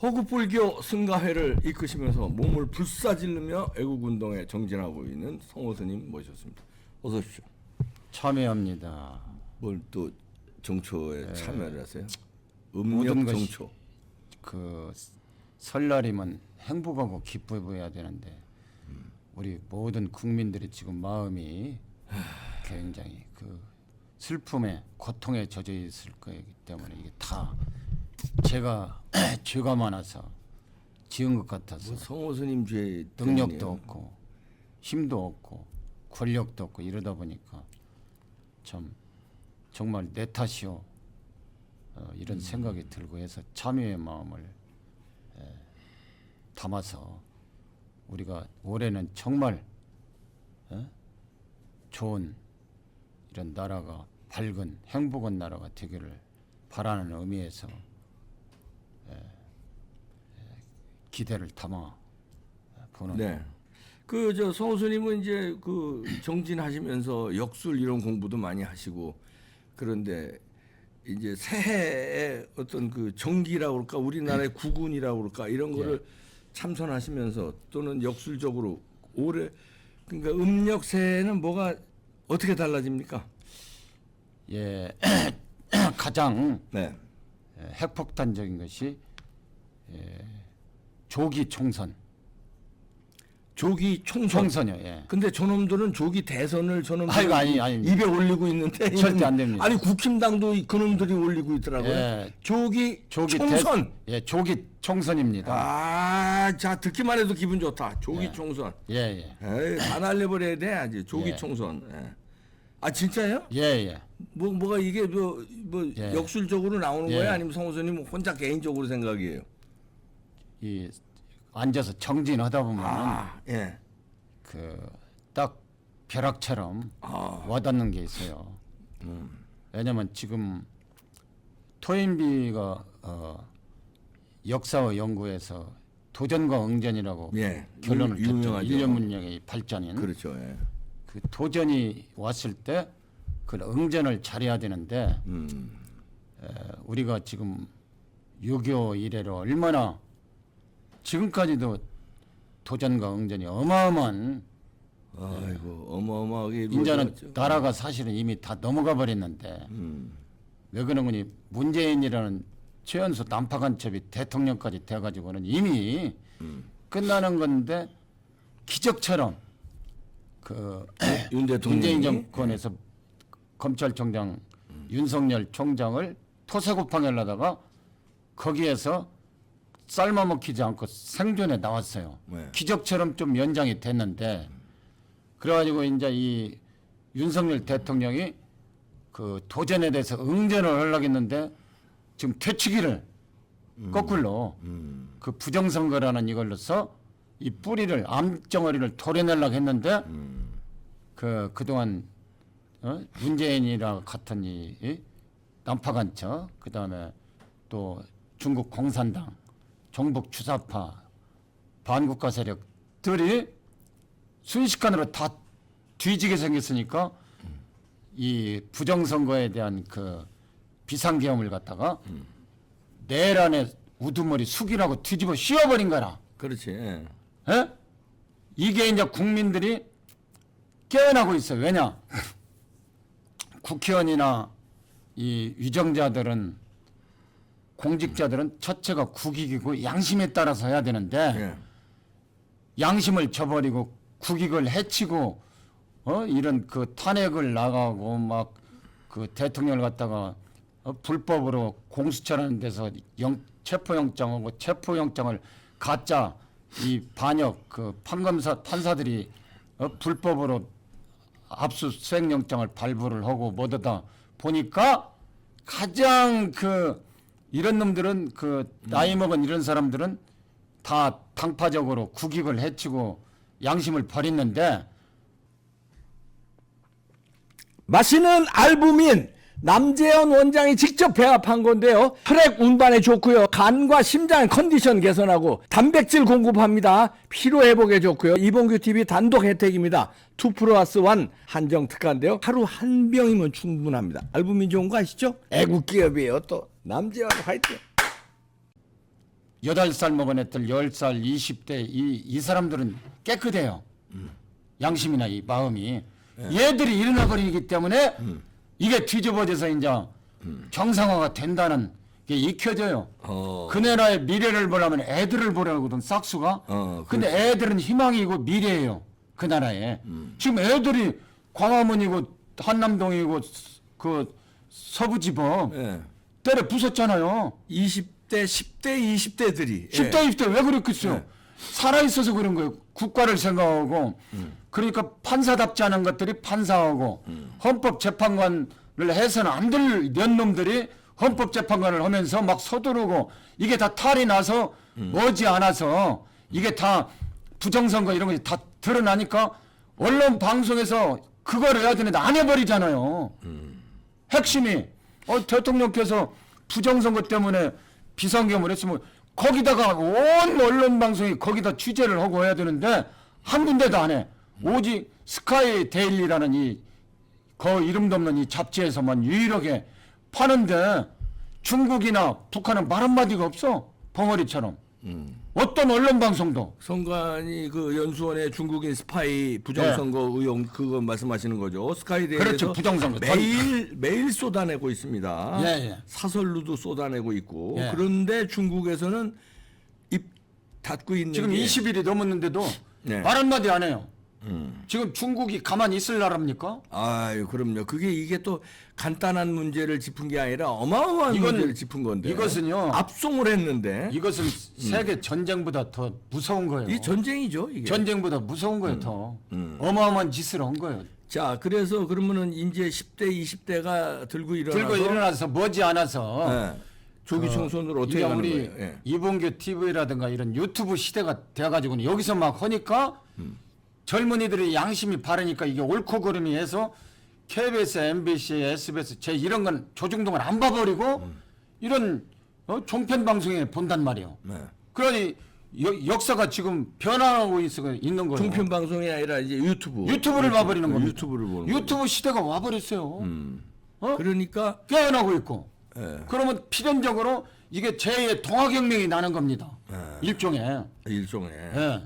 호국불교 승가회를 이끄시면서 몸을 불사질르며 애국운동에 정진하고 있는 성호 스님 모셨습니다. 어서 오십시오. 참여합니다. 뭘 또 정초에 참여를 하세요? 모든 음력 것이 정초. 그 설날이면 행복하고 기뻐해야 되는데 우리 모든 국민들이 지금 마음이 굉장히 그 슬픔에 고통에 젖어 있을 거기 때문에 이게 다 제가 죄가 많아서 지은 것 같아서 성호 스님 죄 능력도 때문이에요. 없고 힘도 없고 권력도 없고 이러다 보니까 참 정말 내 탓이요 이런 생각이 들고 해서 참여의 마음을 담아서 우리가 올해는 정말 좋은 이런 나라가 밝은 행복한 나라가 되기를 바라는 의미에서 기대를 담아 보는. 네. 그 저 성호 스님은 이제 그 정진하시면서 역술 이런 공부도 많이 하시고 그런데 이제 새해에 어떤 그 정기라고 그럴까 우리나라의 국운이라고 그럴까 이런 거를 참선하시면서 또는 역술적으로 올해 그러니까 음력 새해는 뭐가 어떻게 달라집니까? 예, 가장 네. 핵폭탄적인 것이 조기 총선. 조기 총선. 총선이요. 예. 근데 저놈들은 조기 대선을 저놈들이 아이고, 아니. 입에 올리고 있는데 절대 안 됩니다. 아니 국힘당도 그놈들이 올리고 있더라고요. 예. 조기 총선. 예, 조기 총선입니다. 아, 자 듣기만 해도 기분 좋다. 조기 예. 총선. 예. 에이, 다 날려버려야 돼 아주 조기 예. 총선. 예. 아 진짜요? 예. 뭐가 이게 뭐 예. 역술적으로 나오는 예. 거예요? 아니면 성호 스님 혼자 개인적으로 생각이에요? 이 앉아서 정진하다 보면 아, 예. 그 딱 벼락처럼 와닿는 게 있어요. 왜냐면 지금 토인비가 역사와 연구에서 도전과 응전이라고 예. 결론을 냈죠. 유명하죠. 인류문명의 발전인. 그렇죠. 예. 그 도전이 왔을 때 그 응전을 잘해야 되는데 우리가 지금 6.25 이래로 얼마나 지금까지도 도전과 응전이 어마어마한 아이고 어마어마하게 이제는 이루어졌죠. 나라가 사실은 이미 다 넘어가 버렸는데 왜 그런 거니 문재인이라는 최연소 난파간첩이 대통령까지 돼가지고는 이미 끝나는 건데 기적처럼 그 윤 대통령이 문재인 정권에서 검찰총장 윤석열 총장을 토사구팡을 하다가 거기에서 삶아먹히지 않고 생존에 나왔어요. 네. 기적처럼 좀 연장이 됐는데 그래가지고 이제 이 윤석열 대통령이 그 도전에 대해서 응전을 하려고 했는데 지금 퇴치기를 거꾸로 그 부정선거라는 이걸로서 이 뿌리를 암덩어리를 도려내려고 했는데 그동안 문재인이랑 같은 이 난파간첩 그다음에 또 중국 공산당 종북 주사파 반국가 세력들이 순식간으로 다 뒤지게 생겼으니까 이 부정선거에 대한 그 비상계엄을 갖다가 내란의 우두머리 숙이라고 뒤집어 씌워버린 거라. 그렇지. 예. 에? 이게 이제 국민들이 깨어나고 있어요. 왜냐? 국회의원이나 이 위정자들은 공직자들은 첫째가 국익이고 양심에 따라서 해야 되는데 예. 양심을 저버리고 국익을 해치고 이런 그 탄핵을 나가고 막 그 대통령을 갖다가 불법으로 공수처라는 데서 체포영장하고 체포영장을 가짜 이 반역 그 판사들이 불법으로 압수수색영장을 발부를 하고 뭐다 보니까 가장 그 이런 놈들은 그 나이 먹은 이런 사람들은 다 당파적으로 국익을 해치고 양심을 버렸는데 맛있는 알부민 남재현 원장이 직접 배합한 건데요. 혈액 운반에 좋고요. 간과 심장 컨디션 개선하고 단백질 공급합니다. 피로 회복에 좋고요. 이봉규 TV 단독 혜택입니다. 2+1 한정 특가인데요. 하루 한 병이면 충분합니다. 알부민 좋은 거 아시죠? 애국 기업이에요. 또 남재현 화이팅. 8살 먹은 애들 10살 20대 이 사람들은 깨끗해요. 양심이나 이 마음이. 얘들이 일어나 버리기 때문에 이게 뒤집어져서 이제 정상화가 된다는 게 익혀져요. 그 나라의 미래를 보려면 애들을 보려거든 싹수가. 근데 애들은 희망이고 미래예요. 그 나라에. 지금 애들이 광화문이고 한남동이고 그 서부지법 예. 때려 부쉈잖아요. 20대, 10대, 20대들이 10대 20대 왜 그랬겠어요? 살아있어서 그런 거예요. 국가를 생각하고 그러니까 판사답지 않은 것들이 판사하고 헌법재판관을 해서는 안 될 년놈들이 헌법재판관을 하면서 막 서두르고 이게 다 탈이 나서 머지않아서 이게 다 부정선거 이런 것이 다 드러나니까 언론 방송에서 그걸 해야 되는데 안 해버리잖아요. 핵심이 대통령께서 부정선거 때문에 비상경을 했으면 거기다가 온 언론 방송이 거기다 취재를 하고 해야 되는데 한 군데도 안 해. 오직 스카이 데일리라는 그 이름도 없는 이 잡지에서만 유일하게 파는데 중국이나 북한은 말 한마디가 없어. 벙어리처럼. 어떤 언론 방송도. 선관위 그 연수원의 중국인 스파이 부정선거 의혹 그거 말씀하시는 거죠. 스카이데이에서 그렇죠. 부정선거. 매일 쏟아내고 있습니다. 예. 사설로도 쏟아내고 있고 예. 그런데 중국에서는 입 닫고 있는 지금 게 20일이 넘었는데도 네. 말 한마디 안 해요. 지금 중국이 가만히 있을 나라입니까? 아유 그럼요. 이게 또 간단한 문제를 짚은 게 아니라 어마어마한 문제를 짚은 건데 이것은요. 압송을 했는데 이것은 세계 전쟁보다 더 무서운 거예요. 이 전쟁이죠. 이게. 전쟁보다 무서운 거예요. 더 어마어마한 짓을 한 거예요. 자 그래서 그러면은 이제 10대 20대가 들고 일어나서 머지않아서 네. 조기 총선으로 어떻게 이게 가는 우리 거예요? 예. 이봉규 TV라든가 이런 유튜브 시대가 돼가지고는 여기서 막 하니까 젊은이들의 양심이 바르니까 이게 옳고 그름이 해서 KBS, MBC, SBS 제 이런 건 조중동을 안 봐버리고 이런 종편 방송에 본단 말이에요. 네. 그러니 역사가 지금 변화하고 있는 거예요. 종편 방송이 아니라 이제 유튜브를 봐버리는 겁니다. 유튜브를 보는 유튜브 시대가 와버렸어요. 그러니까 깨어나고 있고. 예. 그러면 필연적으로 이게 제2의 동학혁명이 나는 겁니다. 일종의. 일종의 예.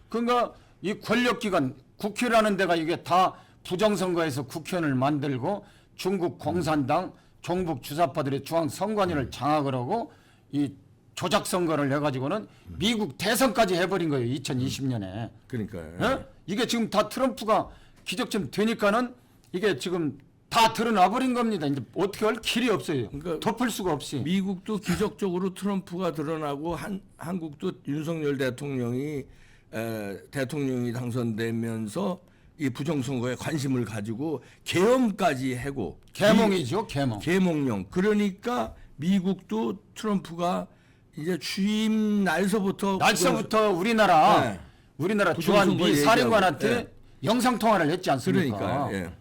그러니까 이 권력기관 국회라는 데가 이게 다 부정선거에서 국회의원을 만들고 중국 공산당 종북 주사파들의 중앙선관위를 장악을 하고 이 조작선거를 해가지고는 미국 대선까지 해버린 거예요. 2020년에. 그러니까요. 예? 이게 지금 다 트럼프가 기적점 되니까는 이게 지금 다 드러나 버린 겁니다. 이제 어떻게 할 길이 없어요. 그러니까 덮을 수가 없이. 미국도 기적적으로 트럼프가 드러나고 한국도 윤석열 대통령이 당선되면서 이 부정선거에 관심을 가지고 계엄까지 하고 계몽이죠, 계몽. 계몽령. 그러니까 미국도 트럼프가 이제 취임 날서부터 우리나라 네. 주한 미 부정선거 사령관한테 얘기하고, 영상 통화를 했지 않습니까? 그러니까요. 예.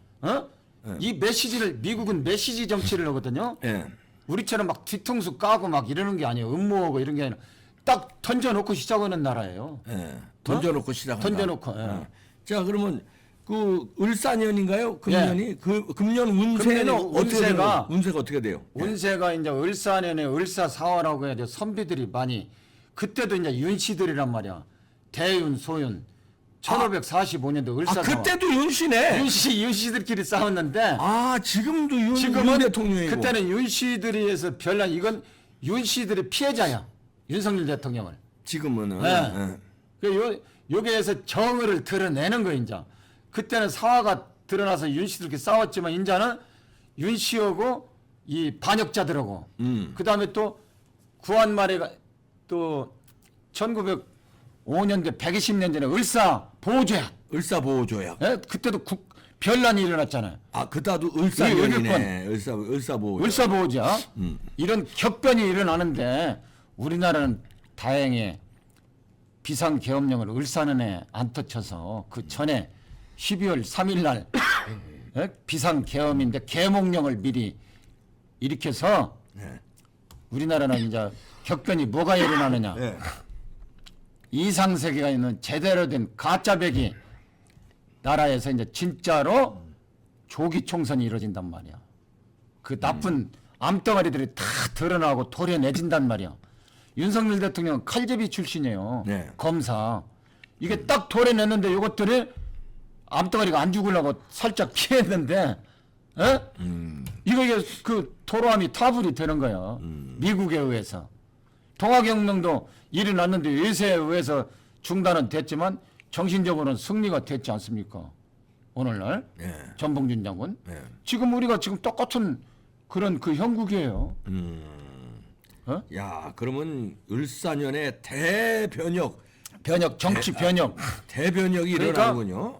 이 메시지를 미국은 메시지 정치를 하거든요. 예. 우리처럼 막 뒤통수 까고 막 이러는 게 아니에요. 음모하고 이런 게 아니라 딱 던져놓고 시작하는 나라예요. 예. 던져놓고 시작한다. 던져놓고. 예. 자 그러면 그 을사년인가요? 금년이 그 금년 운세는 금년이 어떻게 운세가- 운세가 어떻게 돼요? 운세가 이제 을사년에 을사사화라고 해야죠. 선비들이 많이 그때도 이제 윤씨들이란 말이야. 대윤, 소윤. 1545년도 을사사화. 그때도 윤씨네. 윤씨들끼리 싸웠는데 지금도 윤 지금은 대통령이고. 그때는 윤씨들이 해서 별난 이건 윤씨들의 피해자야. 윤석열 대통령을. 지금은 네. 여기에서 정의를 드러내는 거예요, 이제. 그때는 사화가 드러나서 윤씨들끼리 싸웠지만 이제는 윤씨하고 이 반역자들하고 그다음에 또 구한말에가 또 1905년대 120년 전에 을사 보호조약. 을사보호조약. 예? 그때도 별난이 일어났잖아요. 그다도 을사년이네. 의결권. 을사보호조약. 을사보호자 이런 격변이 일어나는데 우리나라는 다행히 비상계엄령을 을사년에 안 터쳐서 그 전에 12월 3일 날 비상계엄인데 계몽령을 미리 일으켜서 네. 우리나라는 이제 격변이 뭐가 일어나느냐. 네. 이상세계가 있는 제대로 된 가짜백이 나라에서 이제 진짜로 조기 총선이 이루어진단 말이야. 그 나쁜 암덩어리들이 다 드러나고 도려내진단 말이야. 윤석열 대통령 칼제비 출신이에요. 네. 검사. 이게 딱 도려냈는데 이것들이 암덩어리가 안 죽으려고 살짝 피했는데, 에? 이게 그 토로함이 타불이 되는 거야. 미국에 의해서. 동학혁명도 일어났는데 외세에 의해서 중단은 됐지만 정신적으로는 승리가 됐지 않습니까? 오늘날 예. 전봉준 장군. 예. 지금 우리가 지금 똑같은 그런 그 형국이에요. 어? 야, 그러면 을사년에 대변혁, 정치 변혁. 대변혁이 그러니까 일어나군요.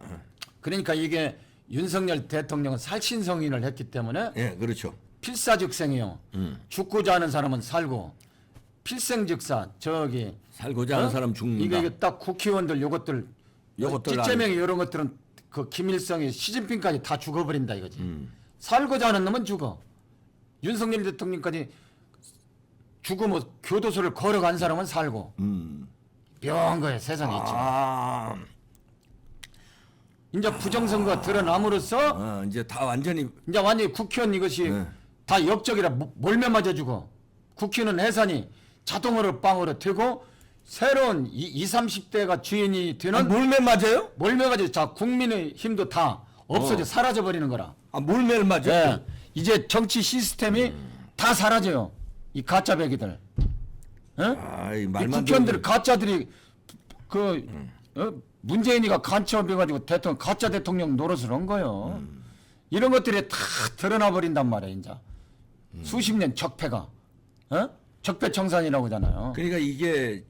그러니까 이게 윤석열 대통령은 살신성인을 했기 때문에 예, 그렇죠. 필사즉생이요. 죽고자 하는 사람은 살고 필생즉사 저기 살고자 하는 사람 죽는다. 이게 딱 국회의원들 요것들 찌제명이 이런 것들은 그 김일성이 시진핑까지 다 죽어버린다 이거지. 살고자 하는 놈은 죽어. 윤석열 대통령까지 죽으면 교도소를 걸어간 사람은 살고. 묘한 거예요 세상에. 아, 이제 부정선거가 드러남으로써 이제 다 완전히 이제 완전히 국회의원 이것이 네. 다 역적이라 몰매 맞아 죽어. 국회의원 해산이 자동으로 빵으로 되고 새로운 20, 30대가 주인이 되는 몰매 맞아요? 몰매 가지고 자 국민의 힘도 다 없어져 사라져 버리는 거라. 아, 몰매를 맞아요? 예. 이제 정치 시스템이 다 사라져요. 이 가짜 배기들. 예? 아, 이 이 말만 국회의원들 들어도- 가짜들이 문재인이가 간첩해가지고 대통령 가짜 대통령 노릇을 한 거예요. 이런 것들이 다 드러나 버린단 말이에요. 이제 수십 년 적폐가 적폐청산이라고 하잖아요. 그러니까 이게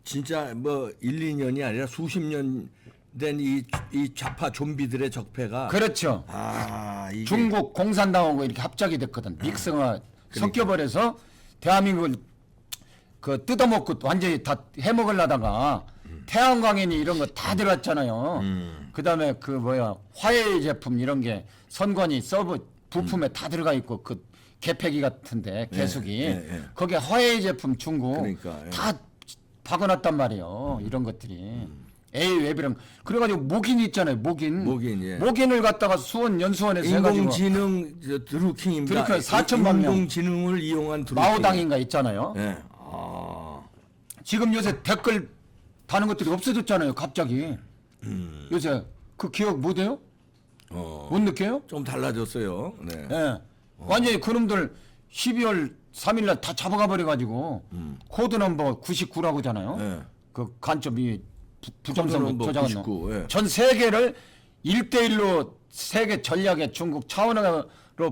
진짜 뭐 1, 2년이 아니라 수십 년 된 이 좌파 좀비들의 적폐가 그렇죠. 아, 이게 중국 공산당하고 이렇게 합작이 됐거든. 믹스가 섞여버려서 대한민국을 그 뜯어먹고 완전히 다 해먹으려다가 태양광이니 이런 거 다 들어갔잖아요. 그다음에 그 뭐야 화웨이 제품 이런 게 선관위 서브 부품에 다 들어가 있고 그 개폐기 같은데 개수기 예. 거기에 화웨이 제품 중국 그러니까, 예. 다 박아놨단 말이에요. 이런 것들이. A웹이랑 그래가지고 목인 있잖아요. 목인. 예. 목인을 갖다가 수원 연수원에서 해가지고 인공지능 드루킹입니다. 드루킹 4천만 명. 인공지능을 이용한 드루킹. 마오당인가 있잖아요. 예. 아. 지금 요새 댓글 다는 것들이 없어졌잖아요. 갑자기. 요새 그 기억 못해요? 못 느껴요? 좀 달라졌어요. 네. 예. 완전히 그놈들 12월 3일날 다 잡아가 버려가지고 코드 넘버 99라고 하잖아요. 예. 그 간첩이 코드 부정선거 넘버 조작한 99, 예. 전 세계를 1대1로 세계 전략의 중국 차원으로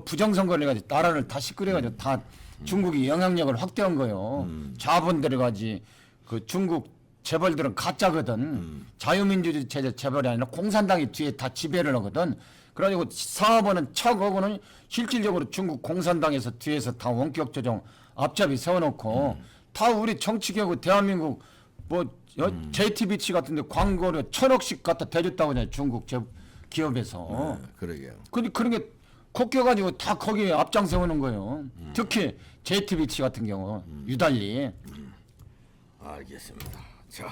부정선거를 해가지고 나라를 다 시끄러가지고 다 중국이 영향력을 확대한 거예요. 자본들이 가지 그 중국 재벌들은 가짜거든. 자유민주주의 체제 재벌이 아니라 공산당이 뒤에 다 지배를 하거든. 그래가지고 사업원은 척하고는 실질적으로 중국 공산당에서 뒤에서 다 원격 조정 앞잡이 세워놓고 다 우리 정치개혁 대한민국 뭐 JTBC 같은데 광고를 1,000억씩 갖다 대줬다고 하잖아요. 중국 기업에서. 그러게요. 근데 그런 게 콕껴가지고 다 거기에 앞장 세우는 거예요. 특히 JTBC 같은 경우 유달리. 알겠습니다. 자,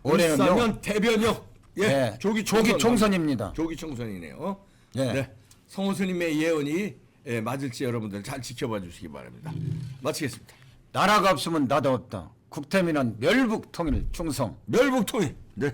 올해는요. 울산면 대변혁. 예. 네, 조기 총선입니다. 조기 총선이네요. 네. 네. 성호 스님의 예언이 맞을지 여러분들 잘 지켜봐 주시기 바랍니다. 마치겠습니다. 나라가 없으면 나도 없다. 국태민은 멸북통일 충성. 멸북통일. 네.